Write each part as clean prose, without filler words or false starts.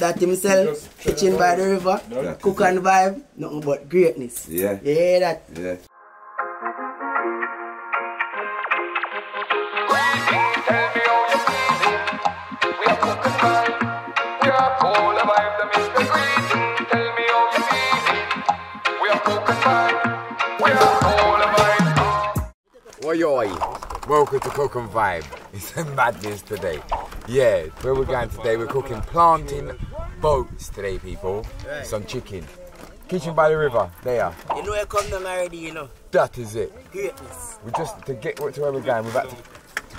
that himself, kitchen by the river, cook and vibe, nothing but greatness. Yeah. Yeah, that. Yeah. Oi, welcome to Cook and Vibe. It's a madness today. Yeah, where we're going today, we're cooking planting boats today, people. Right. Some chicken. Kitchen by the river, there. You know you come down already, you know. That is it. Greatness. We just, to get to where we're going, we're about to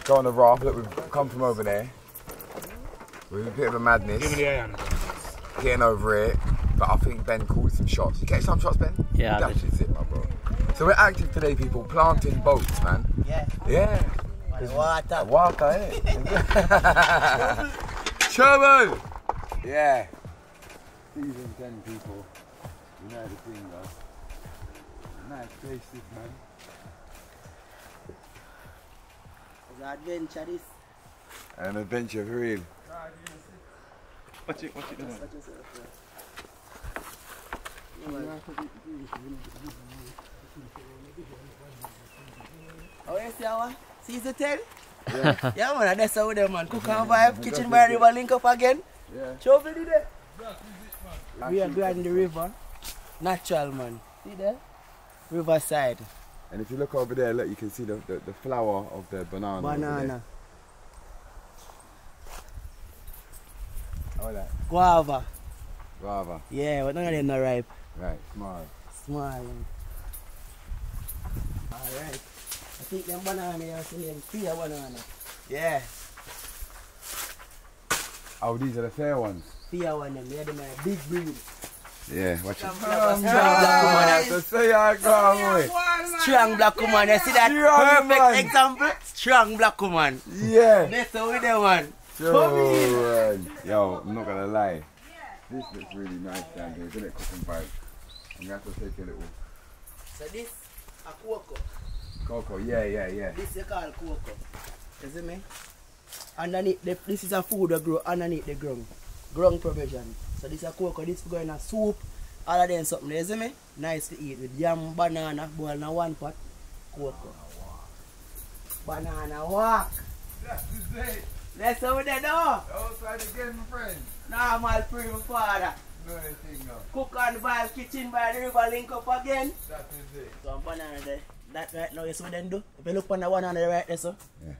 go on the raft. Look, we've come from over there. We're in a bit of a madness. Getting over it. But I think Ben caught some shots. You catch some shots, Ben? Yeah. That is it, my bro. So we're active today, people, planting boats, man. Yeah. Yeah. Water. Water, eh? Trouble! Yeah. Season 10, people. You know the thing, though. Nice places, man. It's an adventure, this. An adventure for real. Watch it doing. Oh, you see our season 10? Yeah. Yeah, man, that's how them, man. Cook and vibe, kitchen by the river, link up again. Yeah. Show me there. We are going the river. Natural, man. See there? Riverside. And if you look over there, look, you can see the flower of the banana. Banana. Oh, that. Guava. Guava. Yeah, but none of them are ripe. Right, small. Small. Alright. I think them banana are saying fair banana. Yeah. Oh, these are the fair ones. Fair one them. Yeah, them are big breed. Yeah, watch it. Strong black woman. So say I go away. Strong black woman. You see that Strong perfect man. example? Strong black woman. Yeah. That's how we do, man. Sure. Yo, I'm not gonna lie. This looks really nice down here, isn't it? Cook and vibe. I'm gonna have to take a little. So this a cocoa. Cocoa, yeah. This you call cocoa. You see me? Underneath this is a food that grow underneath the ground. Ground provision. So this is a cocoa, this go in a soup, all of them something, you see me? Nice to eat with yam, banana, boil in one pot, cocoa. Banana walk. That's the day. That's how we do now. Outside again, my friend. Normal pre my father. No anything now. Cook and vibe, kitchen by the river, link up again. That is it. So banana there. That right now, you see what they do? If you look on the one on the right there, so. Yeah.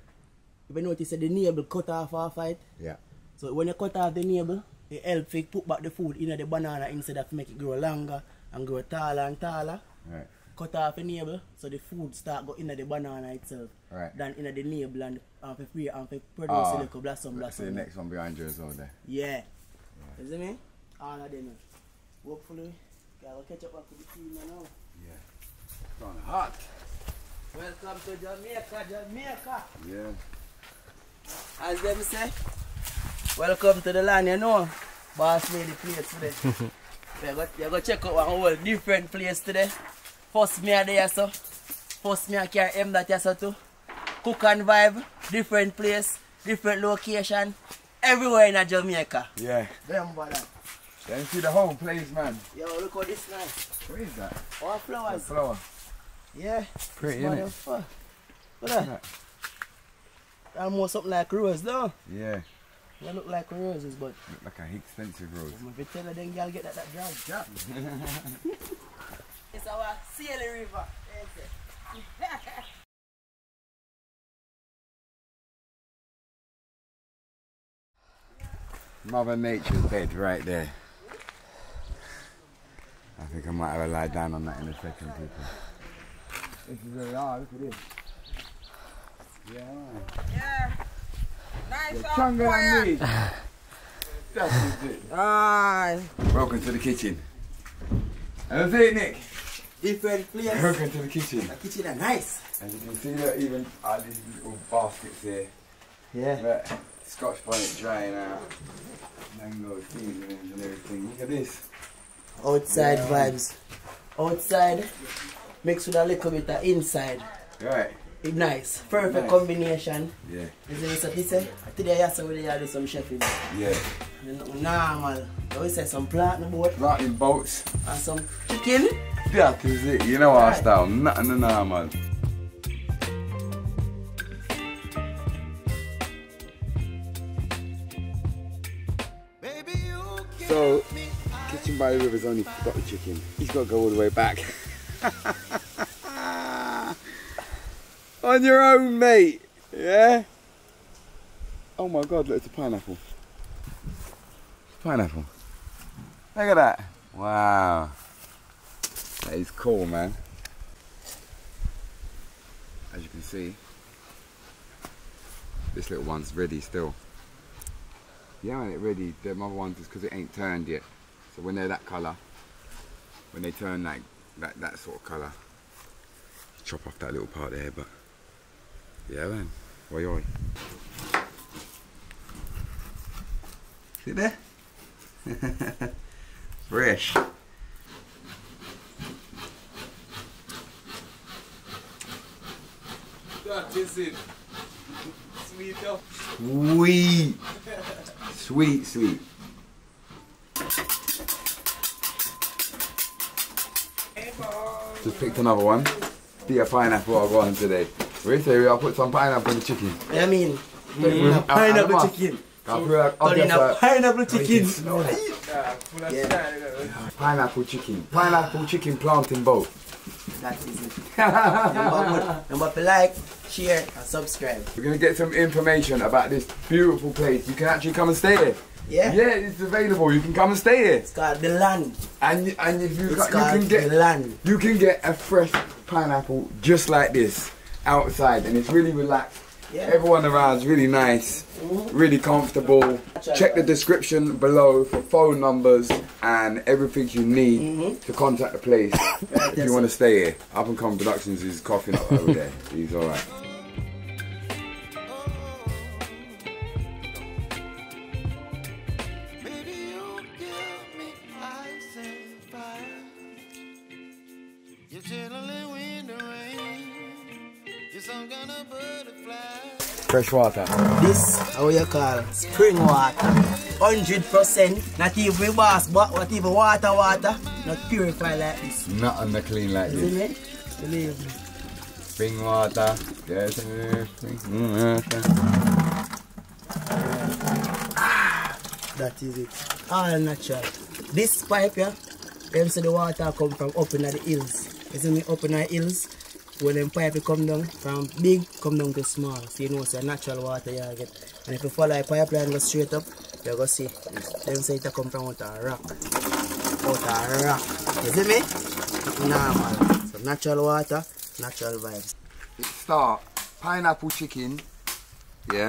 If you notice that the navel cut off our fight. Yeah. So when you cut off the navel, it helps you put back the food in the banana instead of make it grow longer and grow taller and taller. Right. Cut off the navel so the food start go in the banana itself. Right. Than in the navel and for free and for produce a little blossom. See the next one behind you as well there. Yeah. You see me? All of them. Hopefully, I'll catch up with the team now. Yeah. It's on hot. Welcome to Jamaica. Yeah. As them say, welcome to the land, you know. Boss made the place today. You go check out one whole different place today. First me are there, so. First me I carry him that yes, so too. Cook and vibe, different place, different location, everywhere in Jamaica. Yeah. Remember that. Then see the whole place, man. Yo, look how this nice. What is that? All The flowers. flower. Yeah. Pretty, Smell innit? them fuck. Look at that. Almost something like rose, though. Yeah. They look like roses, but Look like an expensive rose. if you tell her, then y'all get that dry job. It's our Sailor River. Mother Nature's bed right there. I think I might have a lie down on that in a second, people. This is where we are, look at this. Yeah. Nice You're stronger than me. That's it. Welcome to the kitchen. How's it, Nick? Different place. Welcome to the kitchen. The kitchen are nice. As you can see, that even these little baskets here. Yeah. But Scotch bonnet drying out. Mango seasonings and everything. Look at this. Outside vibes. Outside mixed with a little bit of inside. Right. It's nice. Perfect Nice. combination. Yeah. Isn't it? So this today I saw we do some chefing. Yeah. Normal. We say some planting boat Planting boats. and some chicken. That is it. You know our style. Nothing normal. So, Kitchen by the River's only got the chicken. He's got to go all the way back. On your own, mate. Yeah? Oh my God, look, it's a pineapple. Pineapple. Look at that. Wow. That is cool, man. As you can see, this little one's ready still. Yeah, man, it ready. The other ones is because it ain't turned yet. So when they're that colour, when they turn like that sort of colour, chop off that little part there. But yeah, man. Oi oi. See there? Fresh. That is it. Sweet up. Sweet. Sweet, sweet. Just picked another one. Be a pineapple I'll go on today. We say I'll put some pineapple in the chicken. I mean, pineapple chicken. Pineapple chicken. Pineapple chicken. Pineapple chicken planting boat. That is it. Remember to like, share, and subscribe. We're going to get some information about this beautiful place. You can actually come and stay here. Yeah? Yeah, it's available. You can come and stay here. It's called The Land. And if you, It's you called can get The Land. you can get a fresh pineapple just like this outside, and it's really relaxed. Yeah. Everyone around is really nice, really comfortable. Check the description below for phone numbers and everything you need to contact the place if you want to stay here. Up and Coming Productions is coughing up over there. He's alright. Fresh water. This, how you call it? Spring water. 100%. Not even bass, but what even water. Not purified like this. Not on the clean like Isn't this. it? Believe me. Spring water. Yes, spring water. That is it. All natural. This pipe here, them say the water come from up in the hills. Isn't it up in the hills? When them pipe come down from big, come down to small. So you know it's a natural water you get. And if you follow the pipeline go straight up, you're going to see. Them say it come from out of rock. Out of rock. You see me? Normal. So natural water, natural vibes. It start pineapple chicken. Yeah.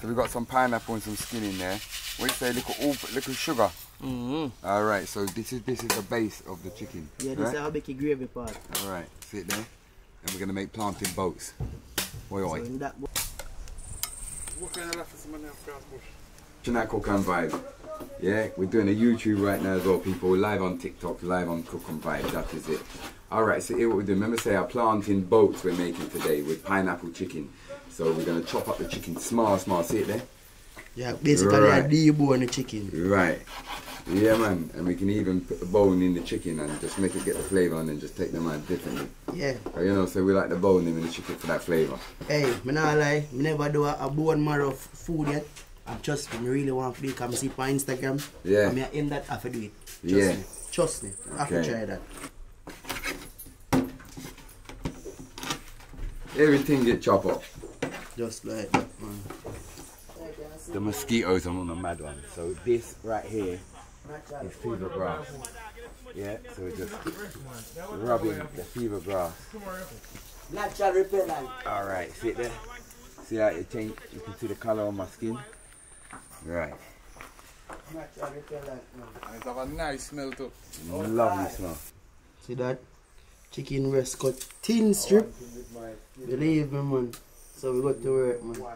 So we got some pineapple and some skin in there. What you say? Little sugar. All right. So this is the base of the chicken. Yeah, this is how big the gravy part. All right. Sit there. And we're gonna make planting boats. Oi oi. So in that What kind of laugh is someone else across bush? Tonight Cook and Vibe. Yeah, we're doing a YouTube right now as well, people. We're live on TikTok, live on Cook and Vibe. That is it. All right. So here what we're doing. Remember, say our planting boats we're making today with pineapple chicken. So we're gonna chop up the chicken small. See it there? yeah, basically Right. a debone the chicken. Right. Yeah, man. And we can even put the bone in the chicken and just make it get the flavour and then just take them out differently. Yeah. You know, so we like the bone in the chicken for that flavour. Hey, me not lie, me never do a bone marrow food yet. And trust me, me really want to do it. Come see it on Instagram. Yeah. And me in that, I have to do it. Yeah. Trust me. I have to Okay. try that. Everything get chopped up. Just like that, man. The mosquitoes are on the mad one. So this right here is fever grass. Yeah, so we're just rubbing the fever grass. Natural repellent. Alright, see it there? See how it change? You can see the colour on my skin. Right. Natural repellent, man. It have a nice smell too. Lovely smell. See that? Chicken breast cut thin strip. Believe me, man. So we got to work, man.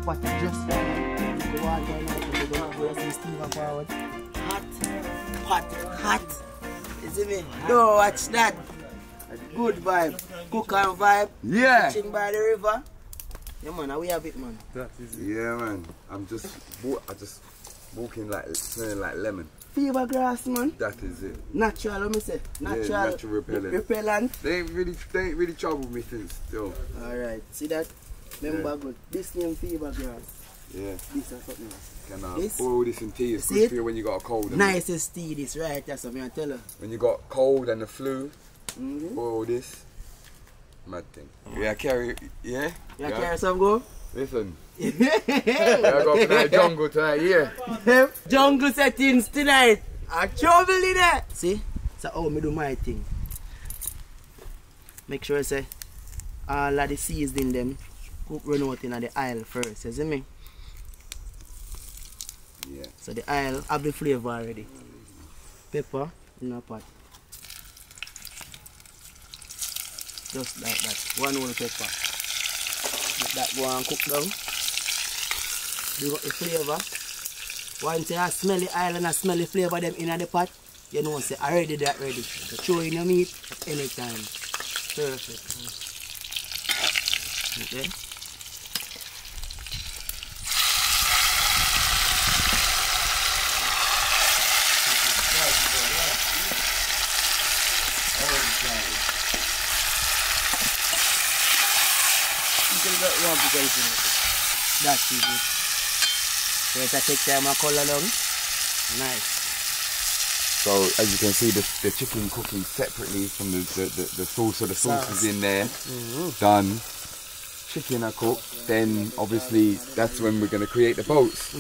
pot just right. You go on there now, you go see Steve forward. Hot, pot, hot. You see me? Don't watch that. Good vibe. Cook and vibe. Yeah. Kitchen by the river. Yeah man, how we have it man. That is it. Yeah, man. I just walking like smelling like lemon. Fever grass man. That is it. Natural, let me say. Natural, Yeah, natural repellent. Repellent. They ain't really troubled me since still. Alright, see that? Remember good. This name fever grass. Yeah. This and something else. Can This? boil this in tea. It's See good it? for you when you got a cold. And Nicest tea this, right? That's what I tell her. when you got cold and the flu, Mm-hmm. boil this. Mad thing. Yeah, carry. Yeah. You carry some go? Listen. Yeah, I got for that jungle tonight. Yeah. Jungle settings tonight. I trouble in there. See? So how me do my thing. Make sure I say all of the seasoning them cook run out in the aisle first, you see me? Yeah. So the aisle have the flavour already. Pepper in a pot. Just like that. One whole pepper. Let that go and cook down. You got the flavour. Once you smell the oil and smell the flavour them in the pot, you know say already that ready. So throw in your meat at any time. Perfect. Okay. That's it. So if I take time and color down, nice. So as you can see, the chicken cooking separately from the sauce. So the sauce is in there, done. Chicken are cooked. Then obviously that's when we're gonna create the boats.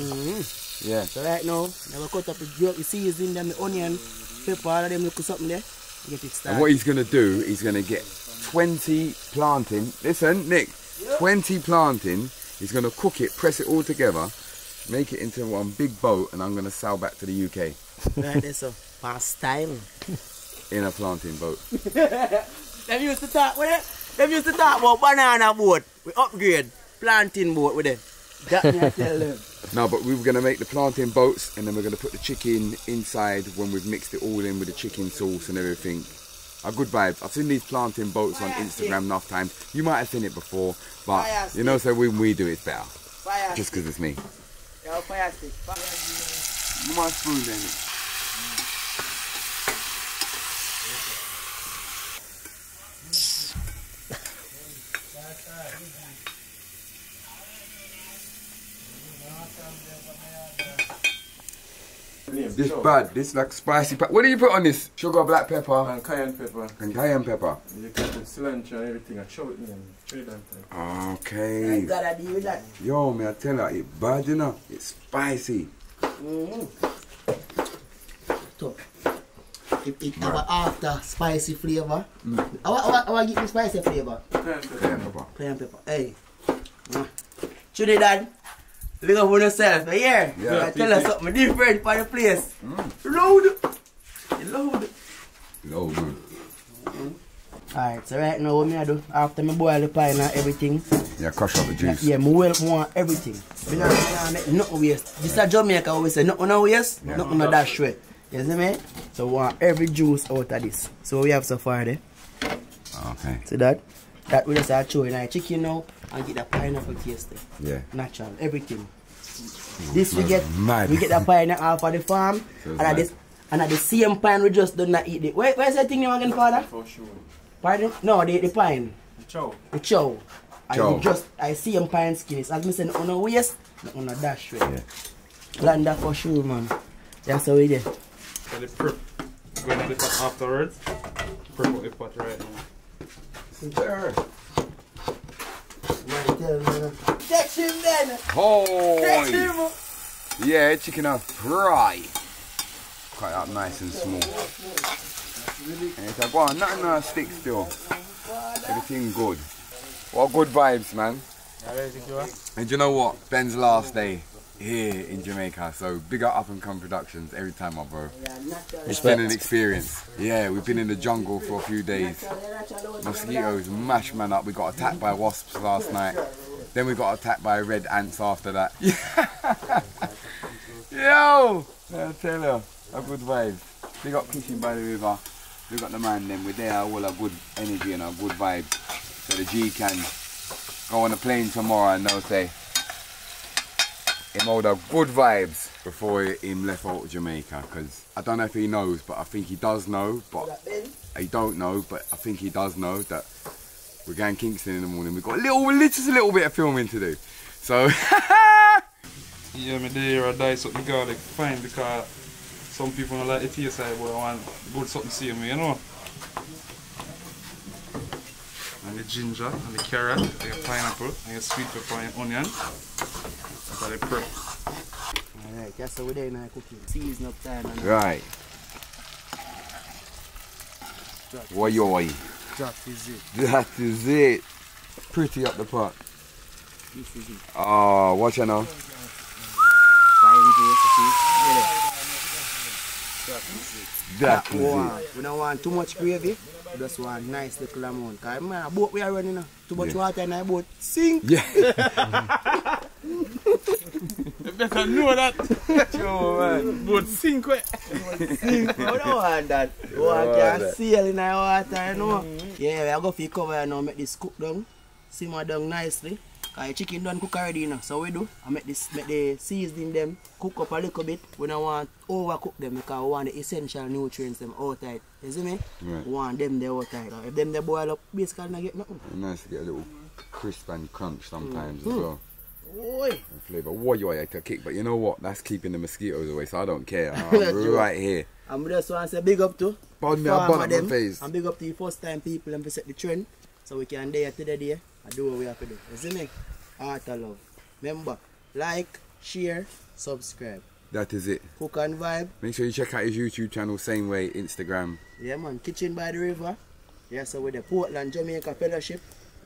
Yeah. So right now, I will cut up the seasoning them, the onion, pepper, all of them look something there. Get it started. And what he's gonna do, he's gonna get 20 plantain. Listen, Nick, 20 plantain. He's gonna cook it, press it all together, make it into one big boat, and I'm gonna sail back to the UK Right there, so past style. in a plantain boat. Them used to talk with it. Them used to talk about banana boat. We upgrade plantain boat with it. That me I tell them. No, but we were gonna make the plantain boats, and then we're gonna put the chicken inside when we've mixed it all in with the chicken sauce and everything. A good vibe. I've seen these plantain boats on Instagram enough times. You might have seen it before, but you know, so when we do it's better. Fire. Just because it's me. Yeah, fire stick. You might spoon then. This bad, this like spicy pepper. What do you put on this? Sugar, black pepper, And cayenne pepper. and cayenne pepper. You can put cilantro and everything. I show it in 3 times. I Okay. gotta deal with that. Yo, me I tell you, it's bad enough. It's spicy. So, it have a after spicy flavour. I give you spicy flavour. Cayenne pepper. Cayenne pepper. Cayenne pepper. Hey. Trinidad. Look up for yourself. Yeah. Yeah. I tell us something different for the place. Loud. Loud. No, man. Alright, so right now what me I do, after me boil the pine and everything, Yeah, crush out the juice. yeah, me well want everything. Me not make nothing waste. This is Jamaica always say nothing no waste, nothing no dash way. You see me? So we want every juice out of this. So we have so far there. Okay. See that? That we just start throwing our chicken now and get the pineapple taste there. Yeah. Natural, everything. This we get mad. we get the pineapple off of the farm Smells and at mad. this and at the same pine we just do not eat it. Where's that thing name again, father? For sure. Pardon? No, the pine. Chow. The chow. Chow. I just I see them pine skin. As me say, no waste, no dash way. Yeah. Land that for sure, man. That's how we do. So the prep. Going to the pot afterwards. Prep out the pot right now. Sure. Text him then. Text Oh, him. yeah, chicken are fry. Cut it up nice and small. And it's like, go on, nothing on a stick still. Everything good. What good vibes, man. And do you know what? Ben's last day here in Jamaica, so big up and come productions every time, my bro. It's been an experience. Yeah, we've been in the jungle for a few days. Mosquitoes mash man up. We got attacked by wasps last night. Then we got attacked by red ants after that. Yo! I tell you, a good vibe. We got fishing by the river. We got the man then. We're there all a good energy and a good vibe. So the G can go on a plane tomorrow and they'll say him all the good vibes before him left out Jamaica. Because I don't know if he knows, but I think he does know. But he don't know, but I think he does know that we're going Kingston in the morning. We've got just a little bit of filming to do. So yeah, me there I dice up the garlic fine because some people don't like the taste of it, but I want good something to see me, you know. And the ginger, and the carrot, and the pineapple, and the sweet pepper and onion. That's how they prep. Alright, that's how we're there now cooking. Season up time. right. Woyoy. That is it. That is it. Pretty up the pot. This is it. Oh, watch you now. Fine juice, see? That is it. We don't want too much gravy. We just want nice little amount. Because man, a boat we are running now. Too much water in our boat. Sink! Yeah. You better know that. Yo, man. Boat sink wet. Sink! We don't want that. We want to sail in our water, you know. Yeah, we are going to cover now, make this cook down. Simmer down nicely. Because the chicken done cook already, you know. So we do, I make the seasoning them cook up a little bit. We don't want overcook them because we want the essential nutrients them outside. You see me? Right. We want them there outside. If them they boil up, basically not get nothing. Nice to get a little crisp and crunch sometimes as well. Oi! And flavour. Woyoy I could kick, but you know what? That's keeping the mosquitoes away, so I don't care. I'm right here. I'm just want to say big up to Pardon me, I bought my face. and big up to the first time people and set the trend so we can dare to the day and do what we have to do. You see me? Art of love. Remember, like, share, subscribe. That is it. Cook and vibe. Make sure you check out his YouTube channel, same way, Instagram. Yeah man, Kitchen by the River. Yeah, so with the Portland Jamaica Fellowship,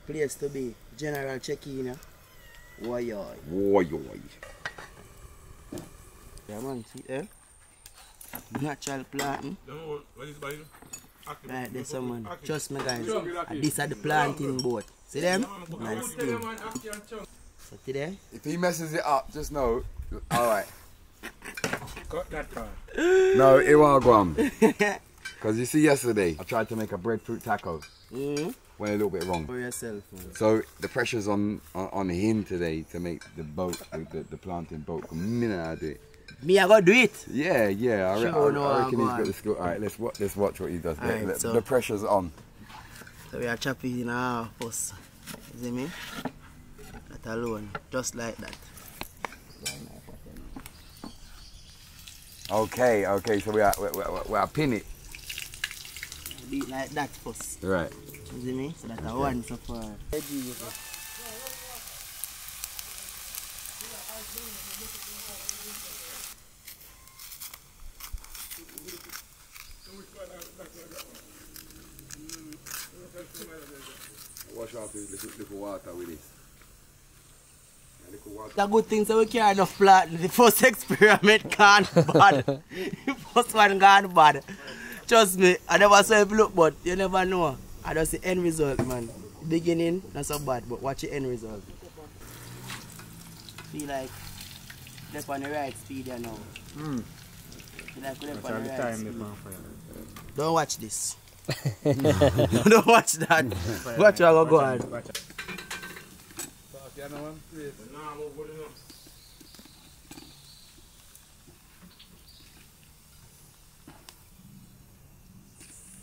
place to be. General check-in. Woyoy. Woyoy. Yeah man, see there? Natural planting. Right there someone. Trust me guys. And this are the planting boat. See them? Nice thing. So today. If he messes it up, just know. Alright. Cut that part. No, it won't go on. Because you see yesterday, I tried to make a breadfruit taco. Went a little bit wrong. For yourself. Man. So the pressure's on him today to make the boat, the planting boat. The minute I do it. Me, I go do it. Yeah, I reckon he's got the skill. Alright, let's watch what he does. Alright, so the pressure's on. So we are chopping in our first. You see me? That alone. Just like that. Okay, so we are pin it. Do it like that first. Right. You see me? So that I one so far. Wash off the little water with this. The good thing so we carry enough plant. The first experiment gone bad. The first one gone bad. Trust me, I never saw it look, but you never know. I just see end result, man. Beginning, not so bad, but watch the end result. Feel like they're on the right speed here now. Feel like we're on the right speed. Don't watch this. Don't watch that. Watch how I go on.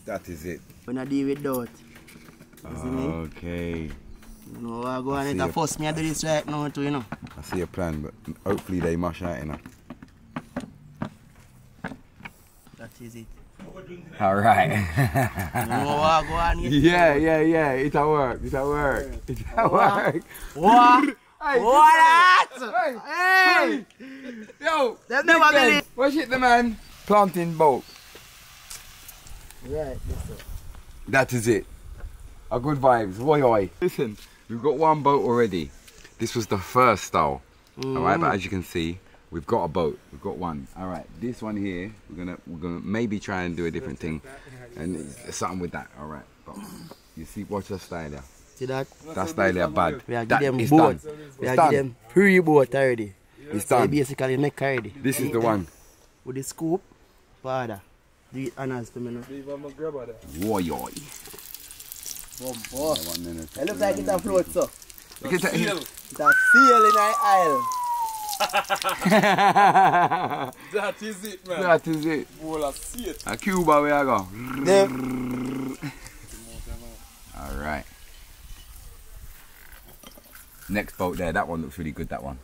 That is it. When I deal with doubt. Okay. No, I go on it and force me to do this right now too, you know. I see a plan, but hopefully they mush out enough. That is it. Alright. No, I go on it. Yeah. It'll work. It'll work. What? Hey, What? Hey! Yo! Them never believe. Watch it, the man. Planting boat. Right, yes sir. That is it. A good vibes. Woyoy. Listen, we've got one boat already. This was the first style. Alright, but as you can see, we've got a boat. We've got one. Alright, this one here, we're gonna maybe try and do a different thing. And it's something with that, alright. But you see, watch the style there. See that? That's style bad. We are That give them is boat. done. We It's are done. give them pre-boat already. It's So done. basically make already. This is the one. With the scoop, father. Do it honors to me now. Woy yoy. Bumbo. It looks like it's a float, so. You can take It's a seal in our aisle. That is it, man. That is it. Bowl of seat. A Cuba where I go. Yeah. Alright. Next boat there, that one looks really good, that one.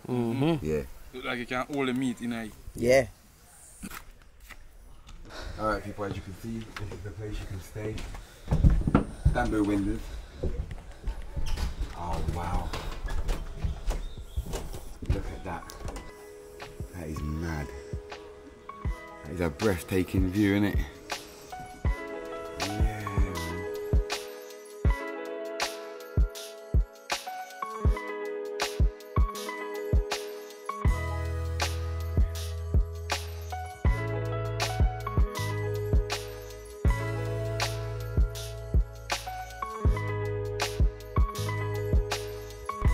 Yeah. Look like you can hold the meat in it. Yeah. Alright people, as you can see, this is the place you can stay. Bamboo windows. Oh wow. Look at that. That is mad. That is a breathtaking view, isn't it? Yeah, man.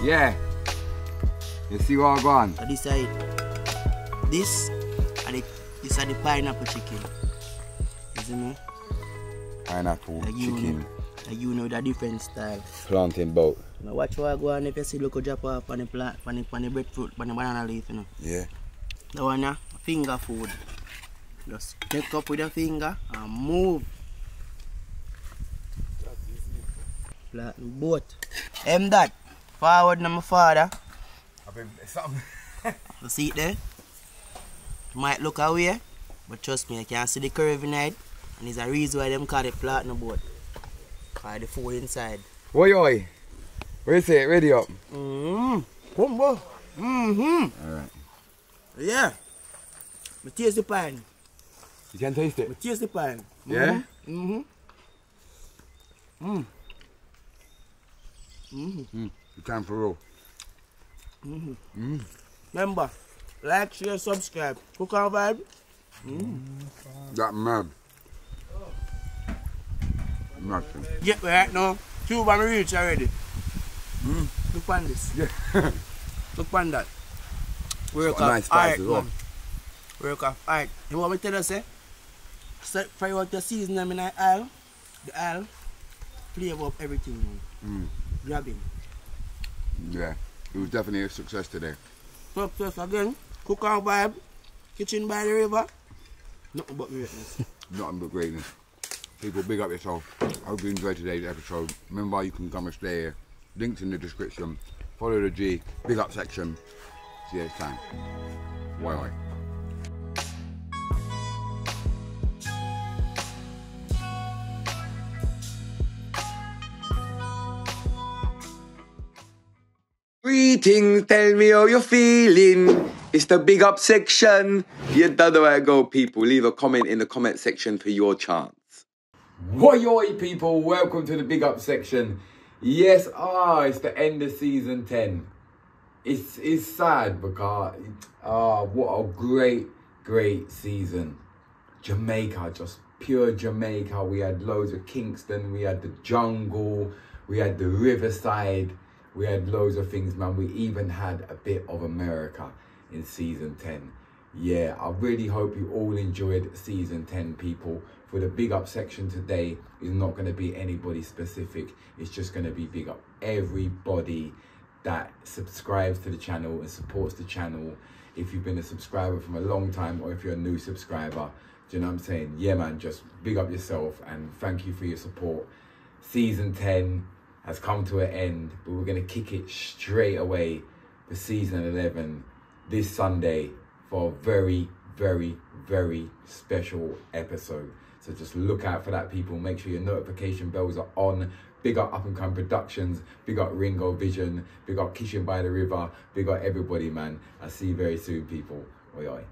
Yeah. You see what I go on? So this side. This are the pineapple chicken. You see me? Pineapple, Like you chicken, know, you know the different style. plantain boat. Now watch what I go on if you see look drop off on the plant, on the breadfruit, on the banana leaf, you know. Yeah. The one finger food. Just take up with your finger and move. Flatten boat. That. Forward to my father. I've been something. You see it there? You might look away, but trust me, I can see the curve in it. And there's a reason why them call it platinum boat. Cause the food inside. Oi oi. Where's it? Ready up. Come on. Alright. Yeah. Me taste the pine. You can taste it? Me taste the pine. Yeah? You can for real. Remember, like, share, subscribe. Cook and vibe. That mad. Mad thing. Get me right now. Tube and reach already. Look on this. Yeah. Look on that. Work Got a of nice spice art, as well. man. Work of art. You want me to tell you, say? Set fire out the season them in the aisle. The aisle. Flavor up everything, man. Grabbing. Yeah. It was definitely a success today. Success again. Cook and vibe. Kitchen by the river. Nothing but greatness. Nothing but greatness. People, big up yourself. I hope you enjoyed today's episode. Remember, you can come and stay here. Links in the description. Follow the G. Big up section. See you next time. Bye bye. Greetings, tell me how you're feeling. It's the big up section. You don't know where to go, people. Leave a comment in the comment section for your chance. Oi, people, welcome to the big up section. Yes, it's the end of season 10. It's sad because, what a great season. Jamaica, just pure Jamaica. We had loads of Kingston, we had the jungle, we had the riverside. We had loads of things, man. We even had a bit of America in season 10. Yeah, I really hope you all enjoyed season 10, people. For the big up section today, is not going to be anybody specific. It's just going to be big up everybody that subscribes to the channel and supports the channel. If you've been a subscriber from a long time or if you're a new subscriber, do you know what I'm saying? Yeah, man, just big up yourself and thank you for your support. Season 10 has come to an end, but we're going to kick it straight away for season 11 this Sunday for a very special episode. So just look out for that, people. Make sure your notification bells are on. Big up and Come Productions, big up Ringo Vision, big up Kitchen by the River, big up everybody, man. I'll see you very soon, people. Oi oi.